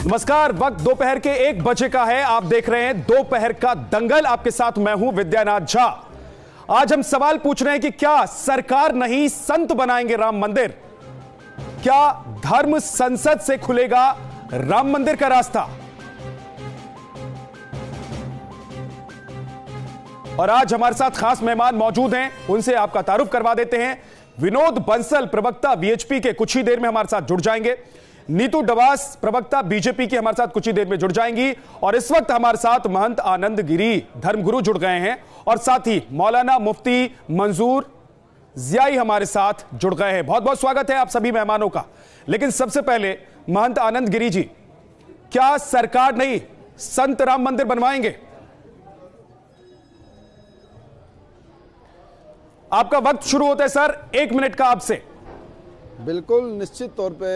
नमस्कार, वक्त दोपहर के 1 बजे का है। आप देख रहे हैं दोपहर का दंगल। आपके साथ मैं हूं विद्यानाथ झा। आज हम सवाल पूछ रहे हैं कि क्या सरकार नहीं संत बनाएंगे राम मंदिर? क्या धर्म संसद से खुलेगा राम मंदिर का रास्ता? और आज हमारे साथ खास मेहमान मौजूद हैं, उनसे आपका तारुफ करवा देते हैं। विनोद बंसल, प्रवक्ता वीएचपी के, कुछ ही देर में हमारे साथ जुड़ जाएंगे। नीतू डबास, प्रवक्ता बीजेपी की, हमारे साथ कुछ ही देर में जुड़ जाएंगी। और इस वक्त हमारे साथ महंत आनंद गिरी, धर्मगुरु, जुड़ गए हैं। और साथ ही मौलाना मुफ्ती मंजूर जियाई हमारे साथ जुड़ गए हैं। बहुत बहुत स्वागत है आप सभी मेहमानों का। लेकिन सबसे पहले महंत आनंद गिरी जी, क्या सरकार नहीं संत राम मंदिर बनवाएंगे? आपका वक्त शुरू होता है सर, 1 मिनट का आपसे। बिल्कुल, निश्चित तौर पे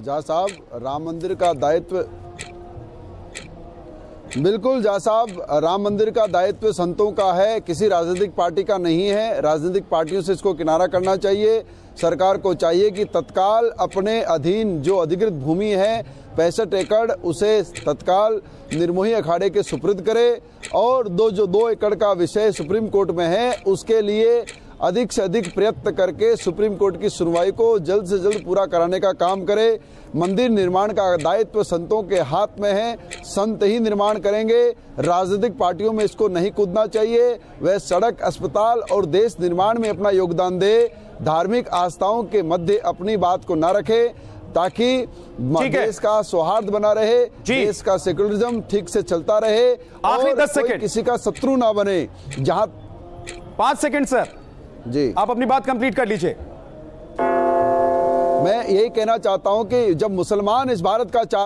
जहाँ साहब, राम मंदिर का दायित्व, बिल्कुल जहाँ साहब, राम मंदिर का दायित्व संतों का है, किसी राजनीतिक पार्टी का नहीं है। राजनीतिक पार्टियों से इसको किनारा करना चाहिए। सरकार को चाहिए कि तत्काल अपने अधीन जो अधिकृत भूमि है 65 एकड़, उसे तत्काल निर्मोही अखाड़े के सुपुर्द करे। और 2 एकड़ का विषय सुप्रीम कोर्ट में है, उसके लिए अधिक से अधिक प्रयत्न करके सुप्रीम कोर्ट की सुनवाई को जल्द से जल्द पूरा कराने का काम करे। मंदिर निर्माण का दायित्व संतों के हाथ में है, संत ही निर्माण करेंगे। राजनीतिक पार्टियों में इसको नहीं कूदना चाहिए। वह सड़क, अस्पताल और देश निर्माण में अपना योगदान दे, धार्मिक आस्थाओं के मध्य अपनी बात को न रखे, ताकि देश का सौहार्द बना रहे, देश का सेक्युलरिज्म ठीक से चलता रहे और 10 सेकंड किसी का शत्रु ना बने। जहां 5 सेकंड सर जी, आप अपनी बात कंप्लीट कर लीजिए। मैं यही कहना चाहता हूं कि जब मुसलमान इस भारत का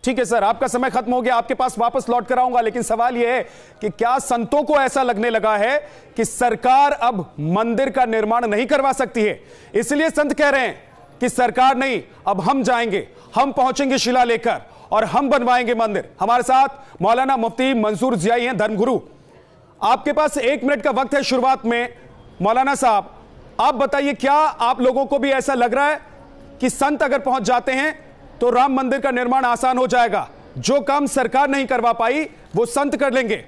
ठीक है सर, आपका समय खत्म हो गया, आपके पास वापस लौट कर आऊंगा। लेकिन सवाल यह है कि क्या संतों को ऐसा लगने लगा है कि सरकार अब मंदिर का निर्माण नहीं करवा सकती है, इसलिए संत कह रहे हैं कि सरकार नहीं, अब हम जाएंगे, हम पहुंचेंगे शिला लेकर और हम बनवाएंगे मंदिर? हमारे साथ मौलाना मुफ्ती मंजूर जियाई हैं, धर्मगुरु। आपके पास 1 मिनट का वक्त है शुरुआत में। मौलाना साहब, आप बताइए, क्या आप लोगों को भी ऐसा लग रहा है कि संत अगर पहुंच जाते हैं तो राम मंदिर का निर्माण आसान हो जाएगा? जो काम सरकार नहीं करवा पाई वो संत कर लेंगे?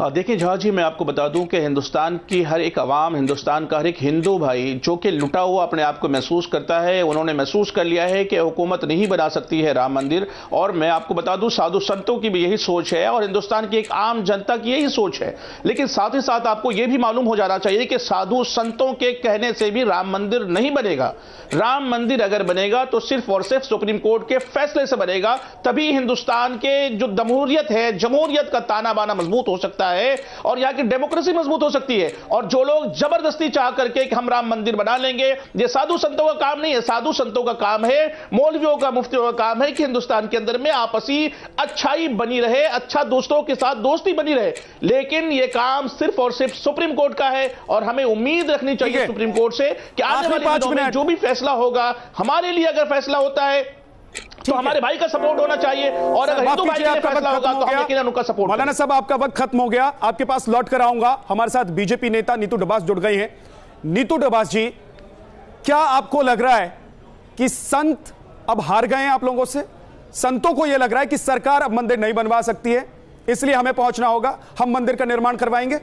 देखिए झा जी, मैं आपको बता दूं कि हिंदुस्तान की हर एक आवाम, हिंदुस्तान का हर एक हिंदू भाई जो कि लुटा हुआ अपने आप को महसूस करता है, उन्होंने महसूस कर लिया है कि हुकूमत नहीं बना सकती है राम मंदिर। और मैं आपको बता दूं, साधु संतों की भी यही सोच है और हिंदुस्तान की एक आम जनता की यही सोच है। लेकिन साथ ही साथ आपको यह भी मालूम हो जाना चाहिए कि साधु संतों के कहने से भी राम मंदिर नहीं बनेगा। राम मंदिर अगर बनेगा तो सिर्फ और सिर्फ सुप्रीम कोर्ट के फैसले से बनेगा। तभी हिंदुस्तान के जो जमहूरियत है, जमहूरियत का ताना बाना मजबूत हो सकता है और यहां की डेमोक्रेसी मजबूत हो सकती है। और जो लोग जबरदस्ती चाह करके कि हम राम मंदिर बना लेंगे, ये साधु संतों का काम नहीं है। साधु संतों का काम है, मौलवियों का, मुफ्तियों का काम है कि हिंदुस्तान के अंदर में आपसी अच्छाई बनी रहे, अच्छा दोस्तों के साथ दोस्ती बनी रहे। लेकिन यह काम सिर्फ और सिर्फ सुप्रीम कोर्ट का है और हमें उम्मीद रखनी चाहिए सुप्रीम कोर्ट से कि आने वाले दिनों में जो भी फैसला होगा, हमारे लिए अगर फैसला होता है तो हमारे भाई का सपोर्ट होना चाहिए और अगर हिंदू भाई का फैसला होगा तो हमें किरण उनका सपोर्ट। मौलाना साहब, आपका वक्त खत्म हो गया, आपके पास लौट कर आऊंगा। हमारे साथ बीजेपी नेता नीतू डबास जुड़ गई हैं। नीतू डबास जी, क्या आपको लग रहा है कि संत अब हार गए हैं आप लोगों से? संतों को यह लग रहा है कि सरकार अब मंदिर नहीं बनवा सकती है, इसलिए हमें पहुंचना होगा, हम मंदिर का निर्माण करवाएंगे?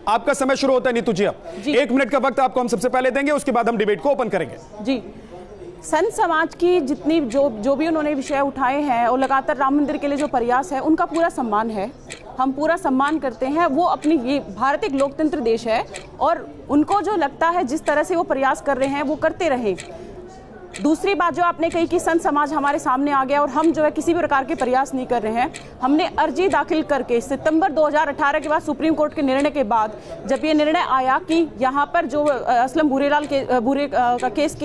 आपका समय शुरू होता है नीतू जी। अब 1 मिनट का वक्त आपको हम सबसे पहले देंगे, उसके बाद हम डिबेट को ओपन करेंगे। जी, संत समाज की जितनी जो भी उन्होंने विषय उठाए हैं और लगातार राम मंदिर के लिए जो प्रयास है, उनका पूरा सम्मान है, हम पूरा सम्मान करते हैं। वो अपनी, ये भारत एक लोकतंत्र देश है और उनको जो लगता है जिस तरह से वो प्रयास कर रहे हैं वो करते रहें। दूसरी बात जो आपने कही कि संत समाज हमारे सामने आ गया और हम जो है किसी भी प्रकार के प्रयास नहीं कर रहे हैं। हमने अर्जी दाखिल करके सितंबर 2018 के बाद सुप्रीम कोर्ट के निर्णय के बाद जब ये निर्णय आया कि यहाँ पर जो असलम भूरेलाल का केस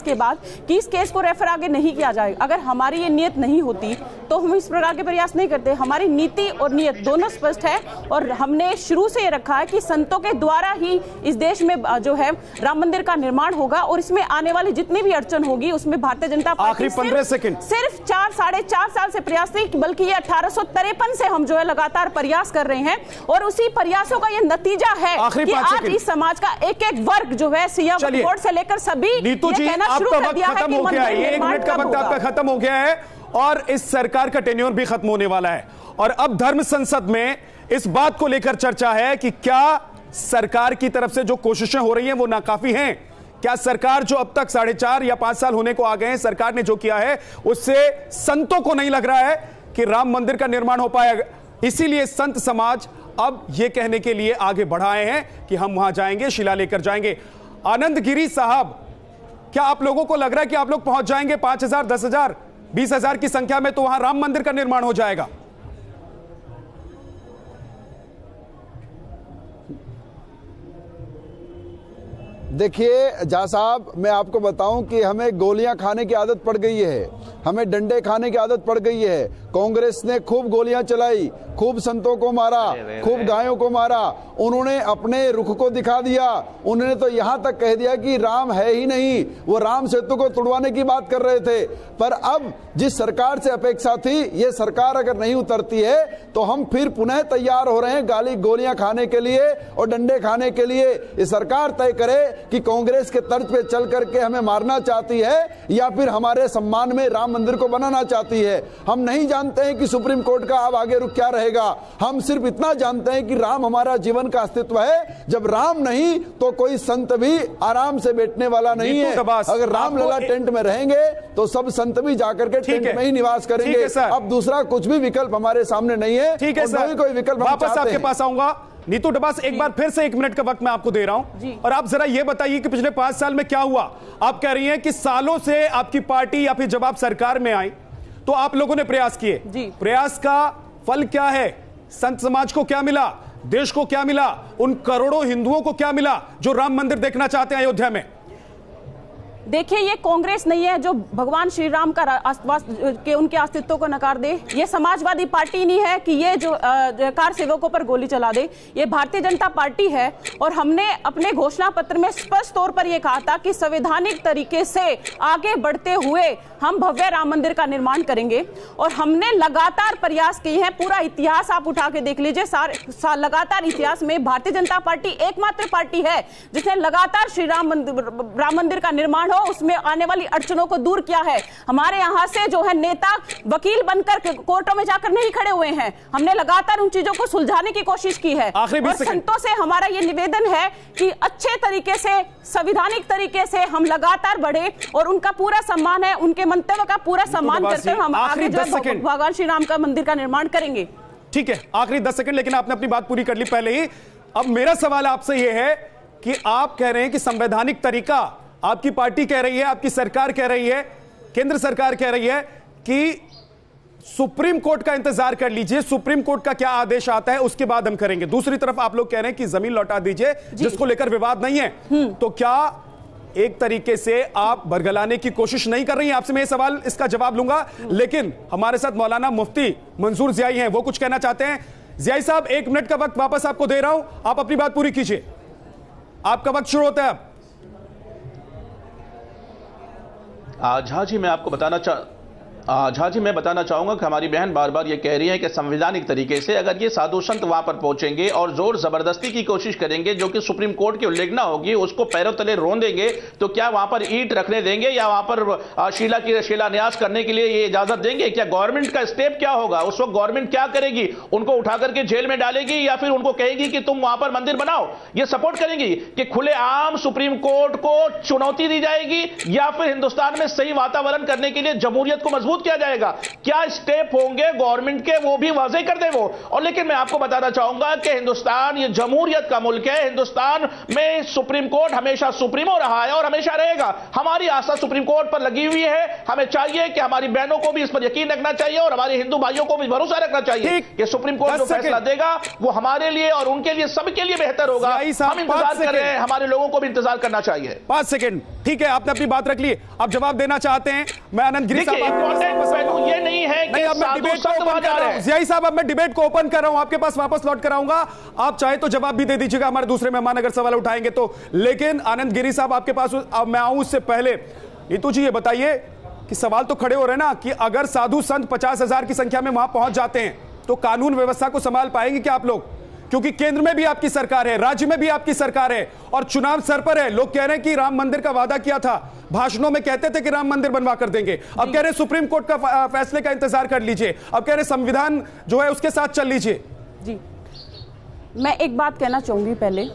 के बाद कि इस केस को रेफर आगे नहीं किया जाए, अगर हमारी ये नीयत नहीं होती तो हम इस प्रकार के प्रयास नहीं करते। हमारी नीति और नियत दोनों स्पष्ट है और हमने शुरू से ये रखा है कि संतों के द्वारा ही इस देश में जो है राम मंदिर का निर्माण होगा और इसमें आने वाली जितनी भी अड़चन होगी उसमें भारतीय जनता पार्टी सिर्फ 4-4.5 साल से प्रयास नहीं, बल्कि ये 1853 से हम जो है लगातार प्रयास कर रहे हैं और उसी प्रयासों का ये नतीजा है कि आज इस समाज का एक एक वर्ग जो है सीएम बोर्ड से लेकर सभी नीतू जी, आपका वक्त खत्म हो गया है, 1 मिनट का वक्त आपका खत्म हो गया है और इस सरकार का टेन्योर भी खत्म होने वाला है और अब धर्म संसद में इस बात को लेकर चर्चा है कि क्या सरकार की तरफ से जो कोशिशें हो रही हैं वो नाकाफी हैं। क्या सरकार जो अब तक 4.5 या 5 साल होने को आ गए हैं, सरकार ने जो किया है उससे संतों को नहीं लग रहा है कि राम मंदिर का निर्माण हो पाएगा। इसीलिए संत समाज अब यह कहने के लिए आगे बढ़ाए हैं कि हम वहां जाएंगे, शिला लेकर जाएंगे। आनंद गिरी साहब, क्या आप लोगों को लग रहा है कि आप लोग पहुंच जाएंगे 5,000, 10,000, 20,000 की संख्या में तो वहां राम मंदिर का निर्माण हो जाएगा? देखिए झा साहब, मैं आपको बताऊं कि हमें गोलियां खाने की आदत पड़ गई है, हमें डंडे खाने की आदत पड़ गई है। कांग्रेस ने खूब गोलियां चलाई, खूब संतों को मारा, खूब गायों को मारा, उन्होंने अपने रुख को दिखा दिया। उन्होंने तो यहां तक कह दिया कि राम है ही नहीं, वो राम सेतु को तोड़वाने की बात कर रहे थे। पर अब जिस सरकार से अपेक्षा थी, ये सरकार अगर नहीं उतरती है तो हम फिर पुनः तैयार हो रहे हैं गोलियां खाने के लिए और डंडे खाने के लिए। ये सरकार तय करे कि कांग्रेस के तर्ज पे चल करके हमें मारना चाहती है या फिर हमारे सम्मान में राम मंदिर को बनाना चाहती है। हम नहीं जानते हैं कि सुप्रीम कोर्ट का अब आगे रुख क्या रहेगा। हम सिर्फ इतना जानते हैं कि राम हमारा जीवन का अस्तित्व है। जब राम नहीं तो कोई संत भी आराम से बैठने वाला नहीं है। अगर राम लला टेंट में रहेंगे तो सब संत भी जाकर के टेंट में ही निवास करेंगे। अब दूसरा कुछ भी विकल्प हमारे सामने नहीं है। ठीक है सर, कोई विकल्प वापस आपके पास आऊंगा। नीतू डबास, एक बार फिर से 1 मिनट का वक्त मैं आपको दे रहा हूं और आप जरा ये बताइए कि पिछले 5 साल में क्या हुआ। आप कह रही हैं कि सालों से आपकी पार्टी या फिर जब आप सरकार में आई तो आप लोगों ने प्रयास किए, प्रयास का फल क्या है? संत समाज को क्या मिला? देश को क्या मिला? उन करोड़ों हिंदुओं को क्या मिला जो राम मंदिर देखना चाहते हैं अयोध्या में? देखिए, ये कांग्रेस नहीं है जो भगवान श्री राम का के उनके अस्तित्व को नकार दे। ये समाजवादी पार्टी नहीं है कि ये जो कार सेवकों पर गोली चला दे। ये भारतीय जनता पार्टी है और हमने अपने घोषणा पत्र में स्पष्ट तौर पर यह कहा था कि संवैधानिक तरीके से आगे बढ़ते हुए हम भव्य राम मंदिर का निर्माण करेंगे और हमने लगातार प्रयास किए हैं। पूरा इतिहास आप उठा के देख लीजिए, लगातार इतिहास में भारतीय जनता पार्टी एकमात्र पार्टी है जिसने लगातार श्री राम मंदिर का निर्माण हो उसमें आने वाली अड़चनों को दूर किया है। हमारे यहाँ से जो है नेता वकील बनकर कोर्टों में जाकर नहीं खड़े हुए हैं, हमने लगातार उन चीजों को सुलझाने की कोशिश की है। और संतों से हमारा ये निवेदन है कि अच्छे तरीके से, संवैधानिक तरीके से हम लगातार बढ़े और उनका पूरा सम्मान है, उनके मंतव्य का पूरा सम्मान करते हुए हम आगे जो भगवान श्री राम का मंदिर का निर्माण करेंगे। ठीक है, आखिरी 10 सेकंड, लेकिन आपने अपनी बात पूरी कर ली पहले ही। अब मेरा सवाल आपसे यह है कि आप कह रहे हैं कि संवैधानिक तरीका, आपकी पार्टी कह रही है, आपकी सरकार कह रही है, केंद्र सरकार कह रही है कि सुप्रीम कोर्ट का इंतजार कर लीजिए, सुप्रीम कोर्ट का क्या आदेश आता है उसके बाद हम करेंगे। दूसरी तरफ आप लोग कह रहे हैं कि जमीन लौटा दीजिए जिसको लेकर विवाद नहीं है। तो क्या एक तरीके से आप बरगलाने की कोशिश नहीं कर रही हैं? आपसे मैं सवाल, इसका जवाब लूंगा, लेकिन हमारे साथ मौलाना मुफ्ती मंसूर ज़ियाई हैं, वो कुछ कहना चाहते हैं। ज़ियाई साहब, 1 मिनट का वक्त वापस आपको दे रहा हूं, आप अपनी बात पूरी कीजिए। आपका वक्त शुरू होता है अब। झा जी, मैं बताना चाहूंगा कि हमारी बहन बार बार ये कह रही है कि संवैधानिक तरीके से अगर ये साधु संत वहां पर पहुंचेंगे और जोर जबरदस्ती की कोशिश करेंगे जो कि सुप्रीम कोर्ट की उल्लंघना होगी, उसको पैरों तले रोंदेंगे, तो क्या वहां पर ईंट रखने देंगे या वहां पर शिलान्यास करने के लिए ये इजाजत देंगे? क्या गवर्नमेंट का स्टेप क्या होगा? उस वक्त गवर्नमेंट क्या करेगी? उनको उठा करके जेल में डालेगी या फिर उनको कहेगी कि तुम वहां पर मंदिर बनाओ? ये सपोर्ट करेंगी कि खुलेआम सुप्रीम कोर्ट को चुनौती दी जाएगी या फिर हिंदुस्तान में सही वातावरण करने के लिए जमहूरियत को मजबूत किया जाएगा? क्या स्टेप होंगे गवर्नमेंट के, वो भी वाज़ेह कर दे वो। और लेकिन मैं आपको बताना चाहूंगा कि हिंदुस्तान ये जमहूरियत का मुल्क है, हिंदुस्तान में सुप्रीम कोर्ट हमेशा सुप्रीमो रहा है और हमेशा रहेगा। हमारी आस्था सुप्रीम कोर्ट पर लगी हुई है। हमें चाहिए कि हमारी बहनों को भी इस पर यकीन रखना चाहिए और हमारे हिंदू भाइयों को भी भरोसा रखना चाहिए कि सुप्रीम कोर्ट जो फैसला देगा वो हमारे लिए और उनके लिए, सबके लिए बेहतर होगा। हम इंतजार कर रहे हैं, हमारे लोगों को भी इंतजार करना चाहिए। 5 सेकंड, ठीक है, आपने अपनी बात रख ली, आप जवाब देना चाहते हैं। मैं आनंद गिरी साहब पहलू ये नहीं है कि अब मैं डिबेट को ओपन कर रहा हूं। ज़ियाई साहब, अब मैं डिबेट को ओपन कर रहा हूं, आपके पास वापस लौट कर आऊंगा। आप चाहे तो जवाब भी दे दीजिएगा, हमारे दूसरे मेहमान अगर सवाल उठाएंगे तो। लेकिन आनंद गिरी साहब आपके पास अब मैं आऊं उससे पहले नीतू जी ये बताइए कि सवाल तो खड़े हो रहे हैं ना कि अगर साधु संत 50,000 की संख्या में वहां पहुंच जाते हैं तो कानून व्यवस्था को संभाल पाएंगे क्या आप लोग? क्योंकि केंद्र में भी आपकी सरकार है, राज्य में भी आपकी सरकार है और चुनाव सर पर है। लोग कह रहे हैं कि राम मंदिर का वादा किया था, भाषणों में कहते थे कि राम मंदिर बनवा कर देंगे, अब कह रहे हैं सुप्रीम कोर्ट का फैसले का इंतजार कर लीजिए, अब कह रहे हैं संविधान जो है उसके साथ चल लीजिए। जी, मैं एक बात कहना चाहूंगी पहले,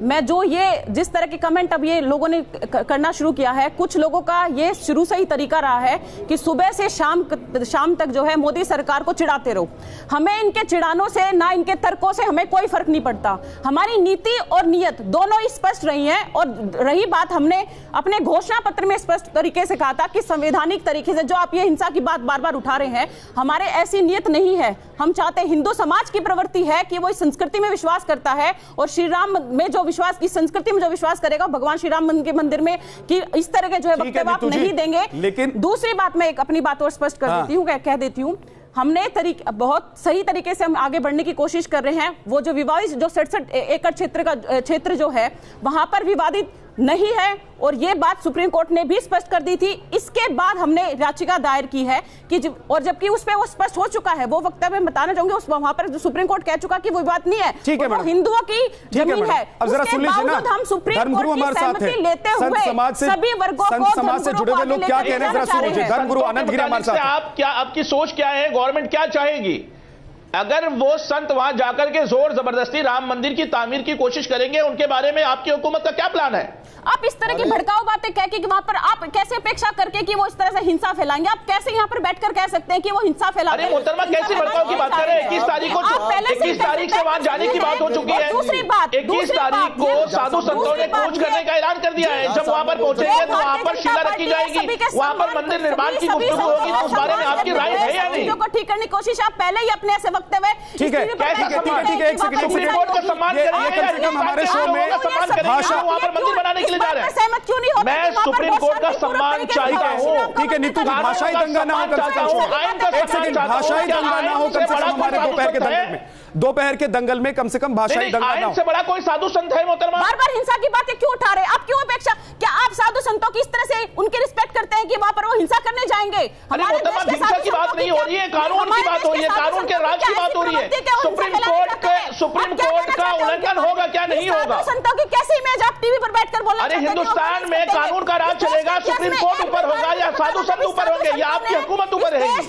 मैं जो ये जिस तरह के कमेंट अब ये लोगों ने करना शुरू किया है, कुछ लोगों का ये शुरू से ही तरीका रहा है कि सुबह से शाम तक जो है मोदी सरकार को चिढ़ाते रहो। हमें इनके चिढ़ानों से ना इनके तर्कों से हमें कोई फर्क नहीं पड़ता। हमारी नीति और नियत दोनों ही स्पष्ट रही है। और रही बात, हमने अपने घोषणा पत्र में स्पष्ट तरीके से कहा था कि संवैधानिक तरीके से जो आप ये हिंसा की बात बार बार उठा रहे हैं, हमारे ऐसी नियत नहीं है। हम चाहते हैं, हिंदू समाज की प्रवृत्ति है कि वो इस संस्कृति में विश्वास करता है और श्री राम में जो विश्वास, इस संस्कृति में जो विश्वास करेगा, भगवान श्री राम के मंदिर में कि इस तरह के जो है वक्तव्य आप नहीं देंगे। लेकिन दूसरी बात, मैं एक अपनी बात और स्पष्ट कर देती हूँ, कह देती हूँ, हमने बहुत सही तरीके से हम आगे बढ़ने की कोशिश कर रहे हैं। वो जो विवादित जो 67 एकड़ क्षेत्र जो है वहां पर विवादित नहीं है और ये बात सुप्रीम कोर्ट ने भी स्पष्ट कर दी थी। इसके बाद हमने याचिका दायर की है कि और जबकि उस पे वो स्पष्ट हो चुका है, वो वक्तव्य मैं बताना चाहूंगी, उस वहां पर सुप्रीम कोर्ट कह चुका कि वो बात नहीं है, ठीक है मैडम, हिंदुओं की जमीन है। अब जरा सुन लीजिए ना, हम सुप्रीम कोर्ट की सहमति लेते हुए सभी वर्गों को, समाज से जुड़े हुए लोग क्या कह रहे हैं, जरा सुन लीजिए। धर्मगुरु आनंद गिरी हमारे साथ। आप क्या, आपकी सोच क्या है, गवर्नमेंट क्या चाहेगी? अगर वो संत वहां जाकर के जोर जबरदस्ती राम मंदिर की तामीर की कोशिश करेंगे, उनके बारे में आपकी हुकूमत का क्या प्लान है? आप इस तरह की भड़काऊ बातें कह के कि वहां पर आप कैसे अपेक्षा करके कि वो इस तरह से हिंसा फैलाएंगे? आप कैसे यहाँ पर बैठकर कह सकते हैं कि वो हिंसा फैला? अरे मोहतरमा, कैसी भड़काऊ की बात कर रहे हैं? 21 तारीख को 21 तारीख से वहां जाने की बात हो चुकी है। दूसरी बात, 21 तारीख को साधु संतों ने कूच करने का ऐलान कर दिया है। जब वहां पर पहुंचेंगे तो वहां पर शिला रखी जाएगी, वहां पर मंदिर निर्माण की गुफ्तगू होगी, उस बारे में आपकी राय है या नहीं? को ठीक करने की कोशिश आप पहले ही अपने ऐसे वक्तव्य, ठीक है, एक सेकंड, सुप्रीम कोर्ट का सम्मान करेंगे, हमारे शो में सम्मान करेंगे, वहां पर मंदिर बनाने के लिए जा रहे हैं। क्यों नहीं होता? मैं सुप्रीम कोर्ट का सम्मान चाहता हूं। ठीक है नीतू जी, भाषाई दंगा ना हो, एक सेकंड, भाषाई दंगा ना हो कम से कम हमारे दोपहर के दंगल में, दोपहर के दंगल में कम से कम भाषाई दंगा ना हो। से बड़ा कोई साधु संत है मोहतरमा? बार बार हिंसा की बातें क्यों उठा रहे हैं आप? क्यों अपेक्षा, क्या आप साधु संतों की इस तरह से उनकी रिस्पेक्ट करते हैं कि वहां पर वो हिंसा करने जाएंगे? अरे मोहतरमा, हिंसा की बात नहीं हो रही है, कानून की बात हो रही है, कानून के राज की बात हो रही है। सुप्रीम कोर्ट का उल्लंघन होगा क्या, नहीं होगा? संतों की कैसी इमेज आप टीवी पर बैठकर बोलना चाहते हैं? अरे हिंदुस्तान में कानून का राज चलेगा, सुप्रीम कोर्ट ऊपर होगा या साधु संत ऊपर होंगे या आपकी हुकूमत ऊपर रहेगी?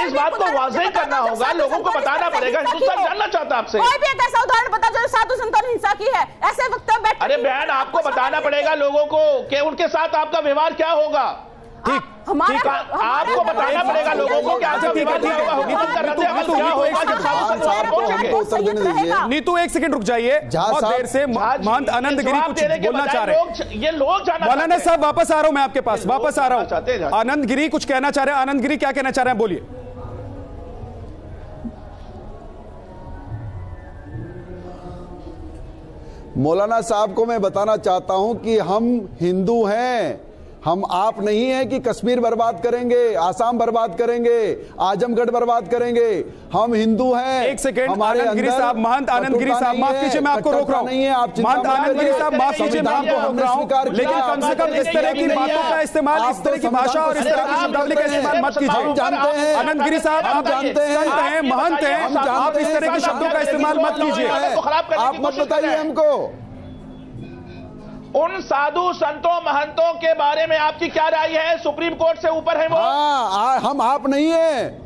इस बात को वाज़ेह करना होगा, लोगों को बताना पड़ेगा। हिंदुस्तान जानना चाहता है आपसे। कोई भी एक ऐसा उदाहरण बता जो साधु संतों ने हिंसा की है, ऐसे वक्तव्य। अरे बहन, आपको बताना पड़ेगा लोगों को कि उनके साथ आपका व्यवहार क्या होगा। ठीक, आपको बताना पड़ेगा लोगों को कि आपका व्यवहार क्या होगा, हुकूमत का रद्द-ए-अमल क्या होगा जब साधु संत वहां पहुंचेंगे। नीतू एक सेकंड रुक जाइए, बहुत देर से महंत आनंद गिरी कुछ बोलना चाह रहे हैं। ये लोग जानना, मौलाना साहब वापस आ रहा हूं मैं आपके पास, वापस आ रहा हूं। आनंद गिरी कुछ कहना चाह रहे हैं, आनंद गिरी क्या कहना चाह रहे हैं, बोलिए। मौलाना साहब को मैं बताना चाहता हूं कि हम हिंदू हैं, हम आप नहीं हैं कि कश्मीर बर्बाद करेंगे, आसाम बर्बाद करेंगे, आजमगढ़ बर्बाद करेंगे। हम हिंदू हैं। एक सेकंड, आनंद गिरी साहब, महंत आनंद गिरी साहब, माफ कीजिए मैं आपको रोक रहा हूं। महंत आनंद गिरी साहब, माफ कीजिए मैं आपको रोक रहा हूं, लेकिन कम से कम इस तरह की बातों का इस्तेमाल, इस तरह की भाषा और इस तरह की शब्दावली का इस्तेमाल मत कीजिए। जानते हैं आनंद गिरी साहब, आप जानते हैं, महंत हैं, आप इस तरह के शब्दों का इस्तेमाल मत कीजिए। आप मत बताइए हमको। उन साधु संतों महंतों के बारे में आपकी क्या राय है? सुप्रीम कोर्ट से ऊपर है वो? हम आप नहीं है,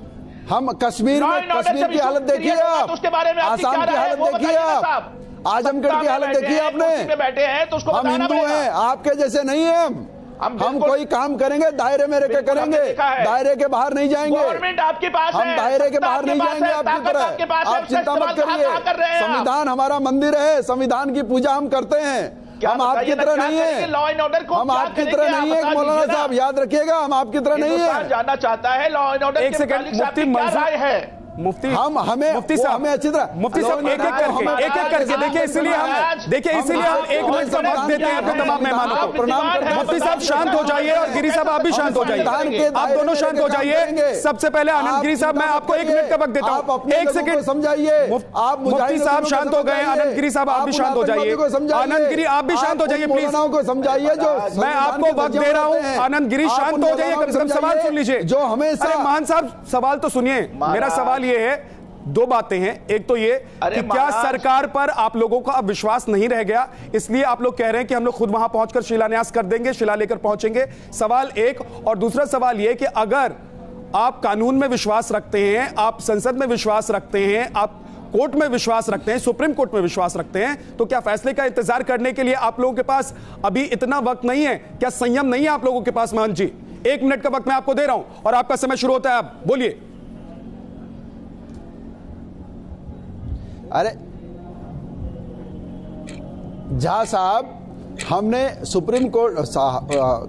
हम कश्मीर की हालत देखिए आप, उसके बारे में आसाम की हालत देखिए आप, आजमगढ़ की हालत देखिए आपने। बैठे हैं तो उसको हम हिंदू हैं, आपके जैसे नहीं है। हम कोई काम करेंगे दायरे में रहकर करेंगे, दायरे के बाहर नहीं जाएंगे। गवर्नमेंट आपके पास है, हम दायरे के बाहर नहीं जाएंगे आपकी तरह। आप चिंता मत करिए, संविधान हमारा मंदिर है, संविधान की पूजा हम करते हैं। हम आपकी तरह नहीं है, लॉ एंड ऑर्डर को हम आपकी तरह नहीं है मौलाना साहब, याद रखिएगा, हम आपकी तरह नहीं है। जानना चाहता है लॉ एंड ऑर्डर एक सेकंड, मुफ्ती मंजूर है, मुफ्ती हमें मुफ्ती साहब अच्छी तरह मुफ्ती साहब एक एक करके देखिए, इसीलिए हम एक मिनट का वक्त देते हैं अपने तमाम मेहमानों को। मुफ्ती साहब शांत हो जाइए और गिरी साहब आप भी शांत हो जाइए, आप दोनों शांत हो जाइए। सबसे पहले आनंद गिरी साहब, मैं आपको 1 मिनट का वक्त देता हूं, 1 सेकंड समझाइए। आप मुफ्ती साहब शांत हो गए, आनंद गिरी साहब आप भी शांत हो जाइए, आनंद गिरी आप भी शांत हो जाइए प्लीज, को समझाइए। जो मैं आपको वक्त दे रहा हूं, आनंद गिरी शांत हो जाइए, कम से कम सवाल सुन लीजिए। जो हमेशा महान साहब सवाल तो सुनिए, मेरा सवाल ये है, 2 बातें हैं। एक तो ये कि क्या सरकार पर आप लोगों का अब विश्वास नहीं रह गया, इसलिए आप लोग कह रहे हैं कि हम लोग खुद वहां पहुंचकर शिलान्यास कर देंगे, शिला लेकर पहुंचेंगे, सवाल एक। और दूसरा सवाल यह कि अगर आप कानून में विश्वास रखते हैं, आप संसद में विश्वास रखते हैं, आप कोर्ट में विश्वास रखते हैं, सुप्रीम कोर्ट में विश्वास रखते हैं, तो क्या फैसले का इंतजार करने के लिए आप लोगों के पास अभी इतना वक्त नहीं है? क्या संयम नहीं है आप लोगों के पास? महंत जी 1 मिनट का वक्त मैं आपको दे रहा हूं और आपका समय शुरू होता है, आप बोलिए। अरे झा साहब, हमने सुप्रीम कोर्ट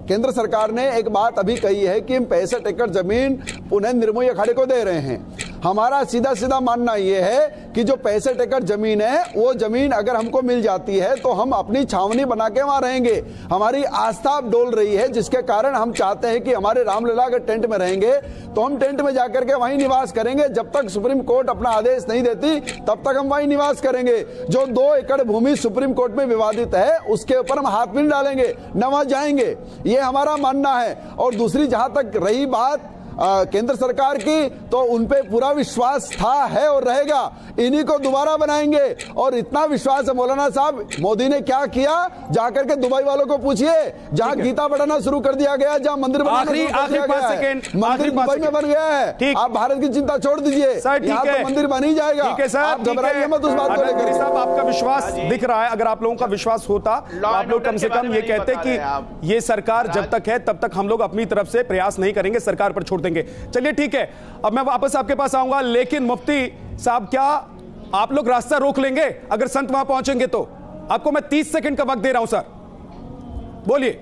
केंद्र सरकार ने एक बात अभी कही है कि हम 65 एकड़ जमीन पुनः निर्मोही अखाड़े को दे रहे हैं। हमारा सीधा सीधा मानना यह है कि जो 65 एकड़ जमीन है, वो जमीन अगर हमको मिल जाती है तो हम अपनी छावनी बना के वहां रहेंगे। हमारी आस्था डोल रही है, जिसके कारण हम चाहते हैं कि हमारे रामलला अगर टेंट में रहेंगे तो हम टेंट में जाकर के वहीं निवास करेंगे। जब तक सुप्रीम कोर्ट अपना आदेश नहीं देती तब तक हम वहीं निवास करेंगे। जो 2 एकड़ भूमि सुप्रीम कोर्ट में विवादित है, उसके ऊपर हम हाथ भी नहीं डालेंगे, न वहां जाएंगे, ये हमारा मानना है। और दूसरी, जहां तक रही बात केंद्र सरकार की, तो उनपे पूरा विश्वास था, है और रहेगा। इन्हीं को दोबारा बनाएंगे। और इतना विश्वास है मौलाना साहब, मोदी ने क्या किया जाकर के दुबई वालों को पूछिए, जहां गीता पढ़ाना शुरू कर दिया गया, जहां मंदिर बनाना शुरू कर दिया गया है, मंदिर दुबई में बन गया है। आप भारत की चिंता छोड़ दीजिए, यहाँ तो मंदिर बन ही जाएगा। आप घबराइए मत उस बात को लेकर। साहब आपका विश्वास दिख रहा है, अगर आप लोगों का विश्वास होता तो आप लोग कम से कम ये कहते कि ये सरकार जब तक है तब तक हम लोग अपनी तरफ से प्रयास नहीं करेंगे, सरकार पर छोड़ देंगे। चलिए ठीक है, अब मैं वापस आपके पास आऊंगा, लेकिन मुफ्ती साहब क्या आप लोग रास्ता रोक लेंगे अगर संत वहां पहुंचेंगे तो? आपको मैं 30 सेकंड का वक्त दे रहा हूं सर, बोलिए।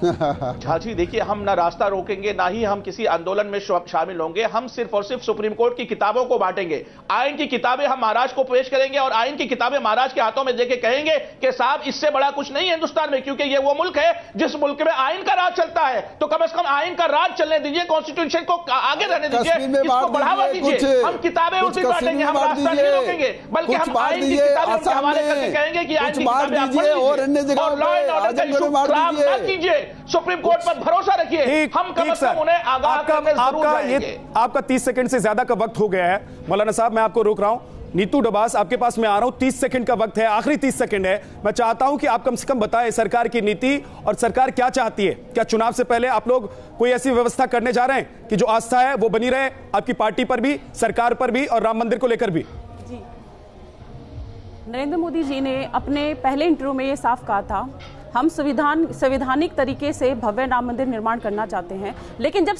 झाजी देखिए, हम ना रास्ता रोकेंगे, ना ही हम किसी आंदोलन में शामिल होंगे। हम सिर्फ और सिर्फ सुप्रीम कोर्ट की किताबों को बांटेंगे। आइन की किताबें हम महाराज को पेश करेंगे और आइन की किताबें महाराज के हाथों में देके कहेंगे कि साहब इससे बड़ा कुछ नहीं है हिंदुस्तान में, क्योंकि ये वो मुल्क है जिस मुल्क में आइन का राज चलता है। तो कम से कम आइन का राज चलने दीजिए, कॉन्स्टिट्यूशन को आगे रहने दीजिए, इसको बढ़ावा दीजिए। हम किताबें उसी बांटेंगे, हम रास्ता नहीं रोकेंगे, बल्कि हम आइन की किताबें उनके हवाले करके कहेंगे कि आइन की किताबें आप पढ़ लीजिए और लॉ एंड ऑर्डर का इशू खराब ना कीजिए, सुप्रीम कोर्ट पर भरोसा रखिए। हम कम से कम उन्हें आगाह करने जरूर जाएंगे। आपका 30 सेकंड से ज्यादा का वक्त हो गया है। मौलाना साहब मैं आपको रोक रहा हूं। नीतू डबास आपके पास मैं आ रहा हूं, 30 सेकंड का वक्त है, आखिरी 30 सेकंड है। मैं चाहता हूं कि आप कम से कम बताएं सरकार की नीति और सरकार क्या चाहती है। क्या चुनाव से पहले आप लोग कोई ऐसी व्यवस्था करने जा रहे हैं कि जो आस्था है वो बनी रहे, आपकी पार्टी पर भी, सरकार पर भी और राम मंदिर को लेकर भी? जी, नरेंद्र मोदी जी ने अपने पहले इंटरव्यू में ये साफ कहा था, हम संवैधानिक तरीके से भव्य राम मंदिर निर्माण करना चाहते हैं। लेकिन जब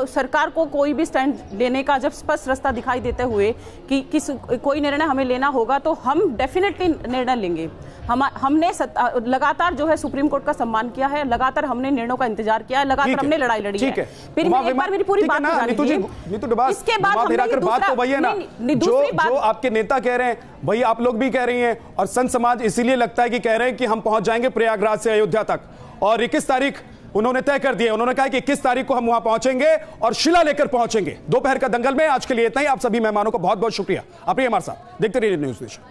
सरकार को कोई भी स्टैंड लेने का जब स्पष्ट रास्ता दिखाई देते हुए कि कोई निर्णय हमें लेना होगा तो हम डेफिनेटली निर्णय लेंगे। हमने लगातार जो है सुप्रीम कोर्ट का सम्मान किया है, लगातार हमने निर्णयों का इंतजार किया है, लगातार हमने लड़ाई लड़ी है। फिर एक बार मेरी पूरी बात इसके बाद तो वही है ना जो आपके नेता कह रहे हैं, वही आप लोग भी कह रही हैं, और संत समाज इसीलिए लगता है कि कह रहे हैं कि हम पहुंच जाएंगे प्रयागराज से अयोध्या तक, और 21 तारीख उन्होंने तय कर दिया। उन्होंने कहा कि 21 तारीख को हम वहां पहुंचेंगे और शिला लेकर पहुंचेंगे। दोपहर का दंगल में आज के लिए इतना ही। आप सभी मेहमानों को बहुत बहुत शुक्रिया। आप हमारे साथ देखते रहिए न्यूज़ नेशन।